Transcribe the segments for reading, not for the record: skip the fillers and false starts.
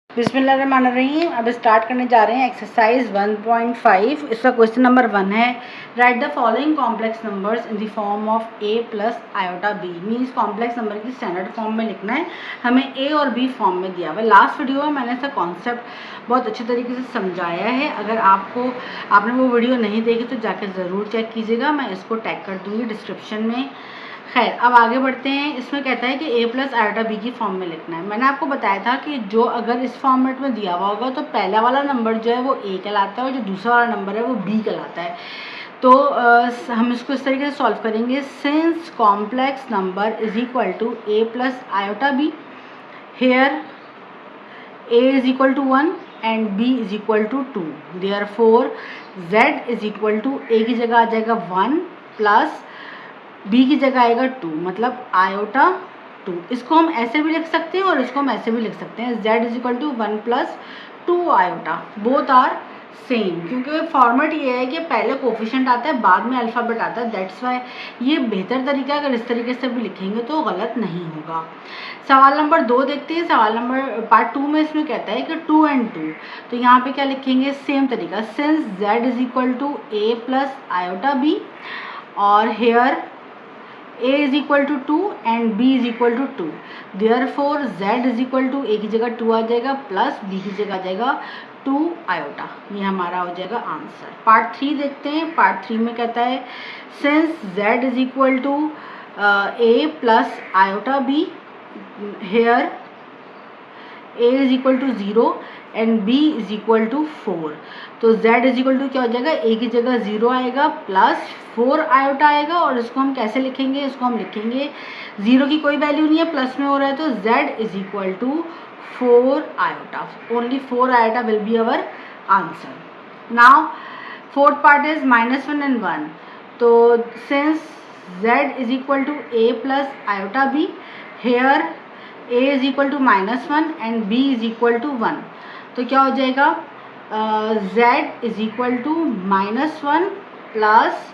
बिस्मिल्लाहिर्रहमानिर्रहीम। अब स्टार्ट करने जा रहे हैं एक्सरसाइज 1.5। इसका क्वेश्चन नंबर 1 है, right the following complex numbers in the form of a plus iota b। Means complex number की स्टैंडर्ड फॉर्म में लिखना है, हमें a और b फॉर्म में दिया हुआ है। लास्ट वीडियो में मैंने इसका कॉन्सेप्ट बहुत अच्छे तरीके से समझाया है। अगर आपने वो वीडियो नहीं देखी तो जाकर ज़रूर चेक कीजिएगा, मैं इसको टैग कर दूँगी डिस्क्रिप्शन में। खैर, अब आगे बढ़ते हैं। इसमें कहता है कि a प्लस आयोटा b की फॉर्म में लिखना है। मैंने आपको बताया था कि जो अगर इस फॉर्मेट में दिया हुआ होगा तो पहला वाला नंबर जो है वो a कहलाता है और जो दूसरा वाला नंबर है वो b कहलाता है। तो हम इसको इस तरीके से सॉल्व करेंगे। Since complex number is equal to a plus iota b, here a is equal to 1 and b is equal to 2, therefore z is equal to a की जगह आ जाएगा 1 प्लस b की जगह आएगा 2, मतलब आयोटा 2। इसको हम ऐसे भी लिख सकते हैं और इसको हम ऐसे भी लिख सकते हैं, z is equal to 1 plus 2 iota, both are same. क्योंकि फॉर्मेट ये है कि पहले कोफिशिएंट आता है बाद में अल्फ़ाबेट आता है, दैट्स वाई ये बेहतर तरीका है। अगर इस तरीके से भी लिखेंगे तो गलत नहीं होगा। सवाल नंबर 2 देखते हैं। सवाल नंबर पार्ट 2 में इसमें कहता है कि 2 and 2, तो यहाँ पे क्या लिखेंगे, सेम तरीका। Since z is equal to a plus iota b और here a is equal to 2 and b is equal to 2, therefore z is equal to a की जगह 2 आ जाएगा प्लस b की जगह आ जाएगा 2 आयोटा। ये हमारा हो जाएगा आंसर। पार्ट 3 देखते हैं। पार्ट 3 में कहता है since z is equal to a plus iota b, here a is equal to 0 and b is equal to 4, तो z इज इक्वल टू क्या हो जाएगा, a की जगह 0 आएगा प्लस 4 आयोटा आएगा। और इसको हम कैसे लिखेंगे, इसको हम लिखेंगे 0 की कोई वैल्यू नहीं है, प्लस में हो रहा है, तो z is equal to 4 iota. Only 4 iota will be our answer. Now fourth part is -1 and 1, तो since z is equal to a plus iota b, here a is equal to -1 and b is equal to 1, तो क्या हो जाएगा, z is equal to -1 plus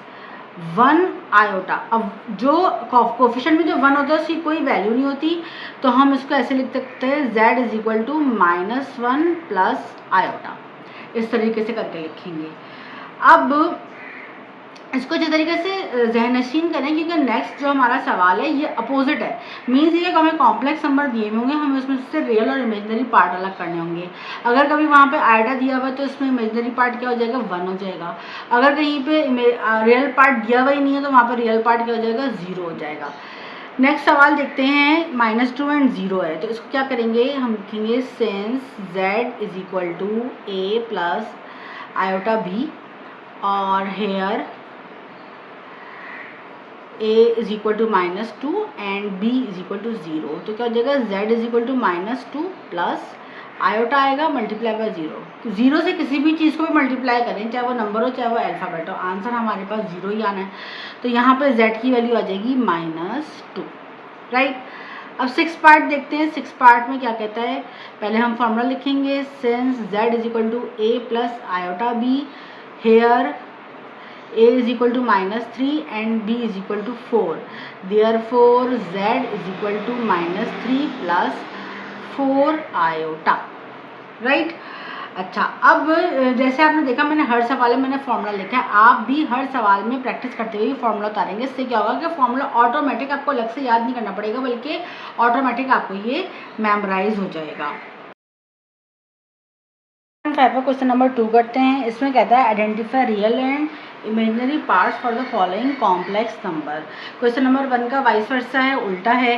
1 iota. अब जो coefficient में जो 1 होता है उसकी कोई वैल्यू नहीं होती, तो हम इसको ऐसे लिख सकते हैं z is equal to -1 plus iota. इस तरीके से करके लिखेंगे। अब इसको जिस तरीके से ज़हनशीन करें, क्योंकि नेक्स्ट जो हमारा सवाल है ये अपोजिट है। मीन्स ये कि हमें कॉम्प्लेक्स नंबर दिए हुए होंगे, हमें उसमें से रियल और इमेजनरी पार्ट अलग करने होंगे। अगर कभी वहाँ पे आयोटा दिया हुआ है तो इसमें इमेजनरी पार्ट क्या हो जाएगा, 1 हो जाएगा। अगर कहीं पे रियल पार्ट दिया हुआ ही नहीं है तो वहाँ पर रियल पार्ट क्या हो जाएगा, 0 हो जाएगा। नेक्स्ट सवाल देखते हैं। -2 and 0 है, तो इसको क्या करेंगे, हम लिखेंगे since z is equal to a plus iota b और here a is equal to -2 and b is equal to 0, तो क्या हो जाएगा, z is equal to -2 plus iota आएगा मल्टीप्लाई बाय 0। तो 0 से किसी भी चीज़ को भी मल्टीप्लाई करें, चाहे वो नंबर हो चाहे वो अल्फ़ाबेट हो, आंसर हमारे पास 0 ही आना है। तो यहाँ पे z की वैल्यू आ जाएगी -2, राइट। अब 6 पार्ट देखते हैं। 6 पार्ट में क्या कहता है, पहले हम फॉर्मूला लिखेंगे। Since z is equal to a plus iota b, here a is equal to -3 and b is equal to 4, therefore z is equal to -3 plus 4 iota, right. अच्छा, अब जैसे आपने देखा मैंने हर सवाल में मैंने फॉर्मूला लिखा है, आप भी हर सवाल में प्रैक्टिस करते हुए फॉर्मूला उतारेंगे। इससे क्या होगा कि फॉर्मूला ऑटोमेटिक आपको अलग से याद नहीं करना पड़ेगा, बल्कि ऑटोमेटिक आपको ये मेमोराइज हो जाएगा। क्वेश्चन नंबर 2 करते हैं। इसमें कहता है identify real and imaginary parts for the following complex number. Question number 1 का वाइस वर्सा है, उल्टा है।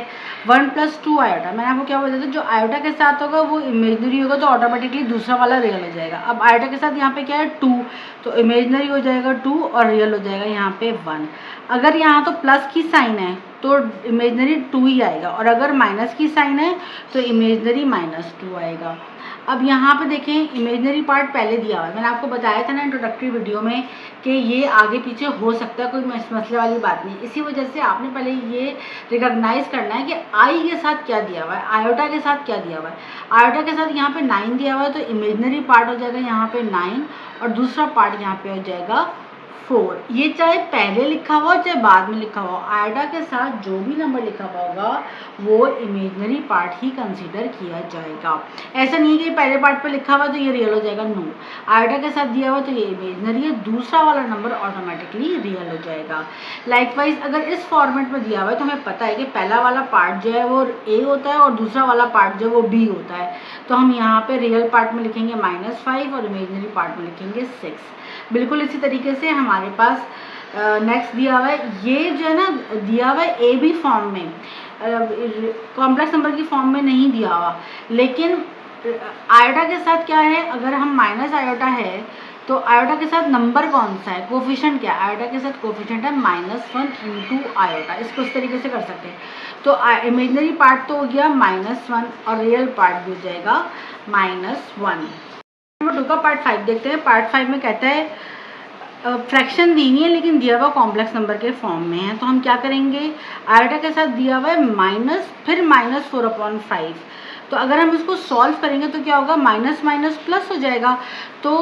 1 प्लस 2 आयोटा, मैंने आपको क्या बोला था, जो आयोटा के साथ होगा वो इमेजनरी होगा तो ऑटोमेटिकली दूसरा वाला रियल हो जाएगा। अब आयोटा के साथ यहाँ पे क्या है, 2, तो इमेजनरी हो जाएगा 2 और रियल हो जाएगा यहाँ पे 1। अगर यहाँ तो प्लस की साइन है तो इमेजनरी 2 ही आएगा, और अगर माइनस की साइन है तो इमेजनरी -2 आएगा। अब यहाँ पे देखें, इमेजनरी पार्ट पहले दिया हुआ है। मैंने आपको बताया था ना इंट्रोडक्टरी वीडियो में कि ये आगे पीछे हो सकता है, कोई मसले वाली बात नहीं। इसी वजह से आपने पहले ये रिकॉग्नाइज करना है कि आई के साथ क्या दिया हुआ है, आयोटा के साथ क्या दिया हुआ है। आयोटा के साथ यहाँ पे 9 दिया हुआ है, तो इमेजनरी पार्ट हो जाएगा यहाँ पे 9 और दूसरा पार्ट यहाँ पे हो जाएगा 4, ये चाहे पहले लिखा हुआ चाहे बाद में लिखा हुआ, आयोटा के साथ जो भी नंबर लिखा हुआ होगा वो इमेजनरी पार्ट ही कंसीडर किया जाएगा। ऐसा नहीं है कि पहले पार्ट पे लिखा हुआ तो ये रियल हो जाएगा, नो, आयोटा के साथ दिया हुआ तो ये इमेजनरी है, दूसरा वाला नंबर ऑटोमेटिकली रियल हो जाएगा। लाइकवाइज अगर इस फॉर्मेट में दिया हुआ है तो हमें पता है कि पहला वाला पार्ट जो है वो ए होता है और दूसरा वाला पार्ट जो है वो बी होता है, तो हम यहाँ पे रियल पार्ट में लिखेंगे -5 और इमेजनरी पार्ट में लिखेंगे 6। बिल्कुल इसी तरीके से हमारे पास नेक्स्ट दिया हुआ है, ये जो है ना दिया हुआ है ए बी फॉर्म में, कॉम्प्लेक्स नंबर की फॉर्म में नहीं दिया हुआ, लेकिन आयोटा के साथ क्या है, अगर हम माइनस आयोटा है तो आयोटा के साथ नंबर कौन सा है, कोफिशिएंट क्या है, आयोटा के साथ कोफिशिएंट है -1 इंटू आयोटा। इसको इस तरीके से कर सकते हैं। तो इमेजनरी पार्ट तो हो गया -1 और रियल पार्ट भी हो जाएगा -1। नंबर 2 का पार्ट 5 देखते हैं। पार्ट 5 में कहता है फ्रैक्शन दी नहीं है लेकिन दिया हुआ कॉम्प्लेक्स नंबर के फॉर्म में है, तो हम क्या करेंगे, आयोटा के साथ दिया हुआ है माइनस, फिर -4/5, तो अगर हम इसको सॉल्व करेंगे तो क्या होगा, माइनस माइनस प्लस हो जाएगा। तो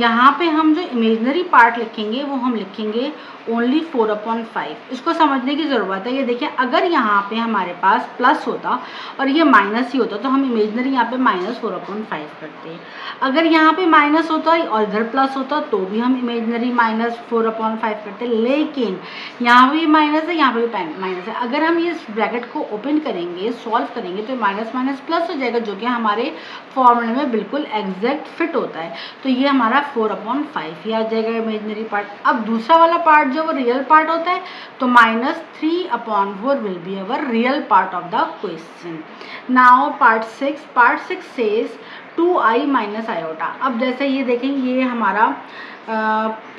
यहाँ पे हम जो इमेजनरी पार्ट लिखेंगे वो हम लिखेंगे ओनली 4/5। इसको समझने की ज़रूरत है। ये देखिए, अगर यहाँ पे हमारे पास प्लस होता और ये माइनस ही होता तो हम इमेजनरी यहाँ पे -4/5 करते। अगर यहाँ पे माइनस होता और इधर प्लस होता तो भी हम इमेजनरी -4/5 करते, लेकिन यहाँ भी माइनस है, यहाँ पे भी माइनस है। अगर हम इस ब्रैकेट को ओपन करेंगे, सॉल्व करेंगे तो माइनस माइनस प्लस हो जाएगा, जो कि हमारे फॉर्मूले में बिल्कुल एग्जैक्ट फिट होता है। तो ये हमारा 4/5 ही आ जाएगा इमेजनरी पार्ट। अब दूसरा वाला पार्ट जो वो रियल पार्ट होता है, तो -3/4 will be our real part of the question. Now part 6 says 2i minus iota. अब जैसे ये देखेंगे, ये हमारा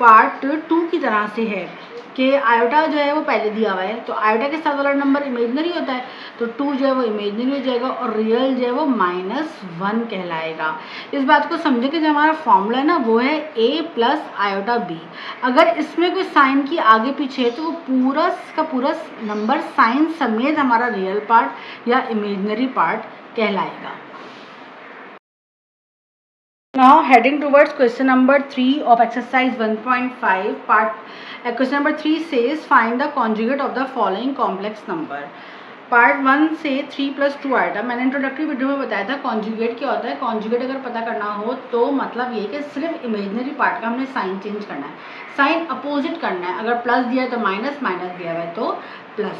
पार्ट 2 की तरह से है कि आयोटा जो है वो पहले दिया हुआ है, तो आयोटा के साथ वाला नंबर इमेजनरी होता है, तो 2 जो है वो इमेजनरी हो जाएगा और रियल जो है वो -1 कहलाएगा। इस बात को समझे कि जो हमारा फॉर्मूला है ना वो है a प्लस आयोटा b। अगर इसमें कोई साइन की आगे पीछे है तो वो पूरा का पूरा नंबर साइन समेत हमारा रियल पार्ट या इमेजनरी पार्ट कहलाएगा। Now heading towards question number 3 of exercise 1.5 part. Question number 3 says find the conjugate of the following complex number. Part 1 से 3 + 2 आया था। मैंने इंट्रोडक्टरी वीडियो में बताया था कॉन्जुगेट क्या होता है। कॉन्जुगेट अगर पता करना हो तो मतलब ये कि सिर्फ इमेजनरी पार्ट का हमने साइन चेंज करना है, साइन अपोजिट करना है। अगर प्लस दिया है तो माइनस, माइनस दिया हुआ है तो प्लस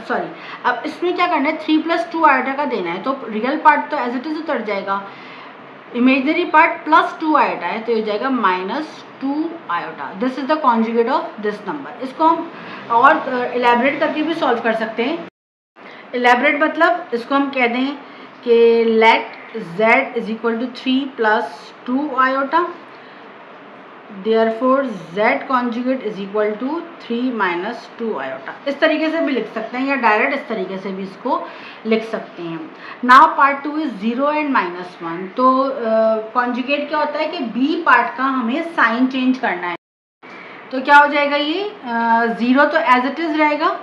सॉरी। अब इसमें क्या करना है, 3 + 2 आयोटा का देना है, तो रियल पार्ट तो एज इट इज उतर जाएगा, इमेजनरी पार्ट +2 आयोटा है तो ये जाएगा -2 iota. This is the conjugate of this number. इसको हम और इलेबरेट करके भी सॉल्व कर सकते हैं। इलेबरेट मतलब इसको हम कह दें कि let z = 3 + 2 iota, therefore z conjugate = 3 - 2 iota. इस तरीके से भी लिख सकते हैं या डायरेक्ट इस तरीके से भी इसको लिख सकते हैं। Now part 2 is 0 and -1। तो कॉन्जुगेट क्या होता है कि b पार्ट का हमें साइन चेंज करना है, तो क्या हो जाएगा, ये 0 तो एज इट इज रहेगा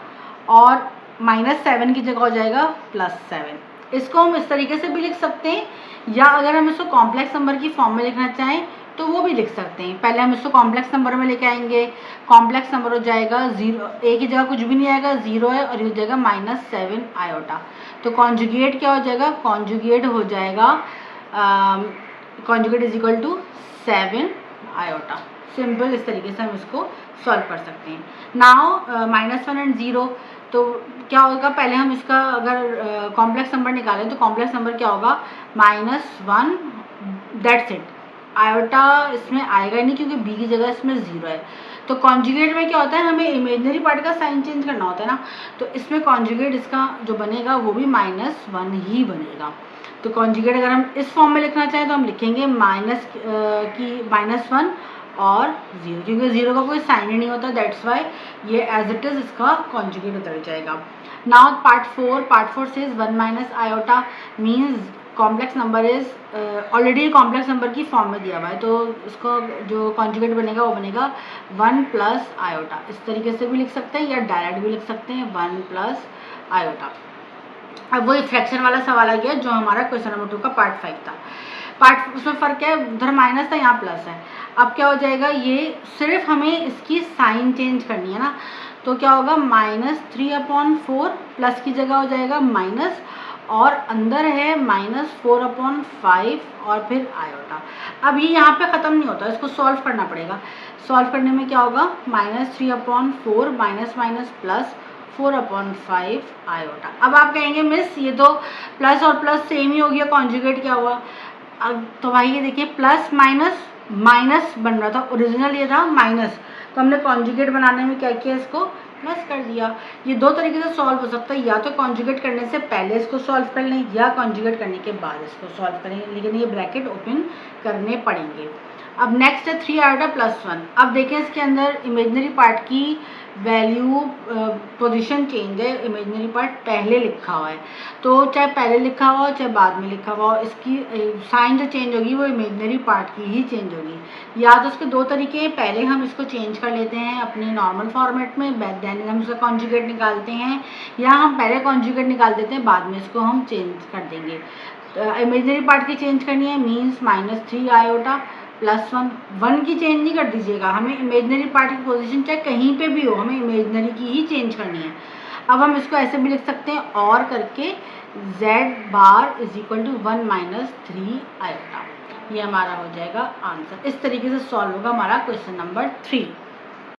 और -7 की जगह हो जाएगा +7। इसको हम इस तरीके से भी लिख सकते हैं, या अगर हम इसको कॉम्प्लेक्स नंबर की फॉर्म में लिखना चाहें तो वो भी लिख सकते हैं। पहले हम इसको कॉम्प्लेक्स नंबर में लेके आएंगे। कॉम्प्लेक्स नंबर हो जाएगा 0, a की जगह कुछ भी नहीं आएगा, 0 है और ये हो जाएगा -7 आयोटा। तो कॉन्जुगेट क्या हो जाएगा, कॉन्जुगेट हो जाएगा कॉन्जुगेट = 7 आयोटा। सिंपल इस तरीके से हम इसको सॉल्व कर सकते हैं। नाउ -1 एंड 0, तो क्या होगा, पहले हम इसका अगर कॉम्प्लेक्स नंबर निकालें तो कॉम्प्लेक्स नंबर क्या होगा, -1, दैट्स इट। आयोटा इसमें आएगा नहीं क्योंकि b की जगह इसमें 0 है। तो कॉन्जुगेट में क्या होता है, हमें इमेजनरी पार्ट का साइन चेंज करना होता है ना, तो इसमें कॉन्जुगेट इसका जो बनेगा वो भी -1 ही बनेगा। तो कॉन्जुगेट अगर हम इस फॉर्म में लिखना चाहें तो हम लिखेंगे -1 और 0, क्योंकि 0 का कोई साइन ही नहीं होता, दैट्स वाई ये एज इट इज इसका कॉन्जुगेट उतर जाएगा। नाउ पार्ट 4 से 1 - iota means complex number is already complex number की फॉर्म में दिया हुआ है, तो इसको जो कॉन्जुगेट बनेगा वो बनेगा 1 + आयोटा। इस तरीके से भी लिख सकते हैं या डायरेक्ट भी लिख सकते हैं 1 + आयोटा। अब वही फ्रैक्शन वाला सवाल आ गया जो हमारा क्वेश्चन नंबर 2 का पार्ट 5 था। पार्ट उसमें फ़र्क क्या है, उधर माइनस था यहाँ प्लस है। अब क्या हो जाएगा, ये सिर्फ हमें इसकी साइन चेंज करनी है ना, तो क्या होगा -3/4 प्लस की जगह हो जाएगा माइनस, और अंदर है -4/5 और फिर आयोटा। अब ये यहाँ पे ख़त्म नहीं होता, इसको सॉल्व करना पड़ेगा। सॉल्व करने में क्या होगा, -3/4 माइनस माइनस प्लस 4/5 आयोटा। अब आप कहेंगे मिस ये तो प्लस और प्लस सेम ही हो गया, कॉन्जुगेट क्या हुआ। अब तो भाई ये देखिए प्लस माइनस माइनस बन रहा था, ओरिजिनल ये था माइनस, तो हमने कॉन्जुगेट बनाने में क्या किया, इसको प्लस कर दिया। ये दो तरीके से सॉल्व हो सकता है, या तो कॉन्जुगेट करने से पहले इसको सॉल्व कर लें या कॉन्जुगेट करने के बाद इसको सॉल्व करें, लेकिन ये ब्रैकेट ओपन करने पड़ेंगे। अब नेक्स्ट है 3 आयोटा प्लस 1। अब देखें इसके अंदर इमेजनरी पार्ट की वैल्यू पोजीशन चेंज है, इमेजनरी पार्ट पहले लिखा हुआ है, तो चाहे पहले लिखा हुआ हो चाहे बाद में लिखा हुआ हो, इसकी साइन जो चेंज होगी वो इमेजनरी पार्ट की ही चेंज होगी। या तो उसके दो तरीके हैं, पहले हम इसको चेंज कर लेते हैं अपने नॉर्मल फॉर्मेट में, देन हम उसका कॉन्जुगेट निकालते हैं, या हम पहले कॉन्जुगेट निकाल देते हैं बाद में इसको हम चेंज कर देंगे। इमेजनरी पार्ट की चेंज करनी है, मीन्स -3 आयोटा प्लस 1 की चेंज नहीं कर दीजिएगा, हमें इमेजनरी पार्ट की पोजीशन चाहे कहीं पे भी हो, हमें इमेजनरी की ही चेंज करनी है। अब हम इसको ऐसे भी लिख सकते हैं, और करके z bar is equal to 1 minus 3 iota, ये हमारा हो जाएगा आंसर। इस तरीके से सॉल्व होगा हमारा क्वेश्चन नंबर 3।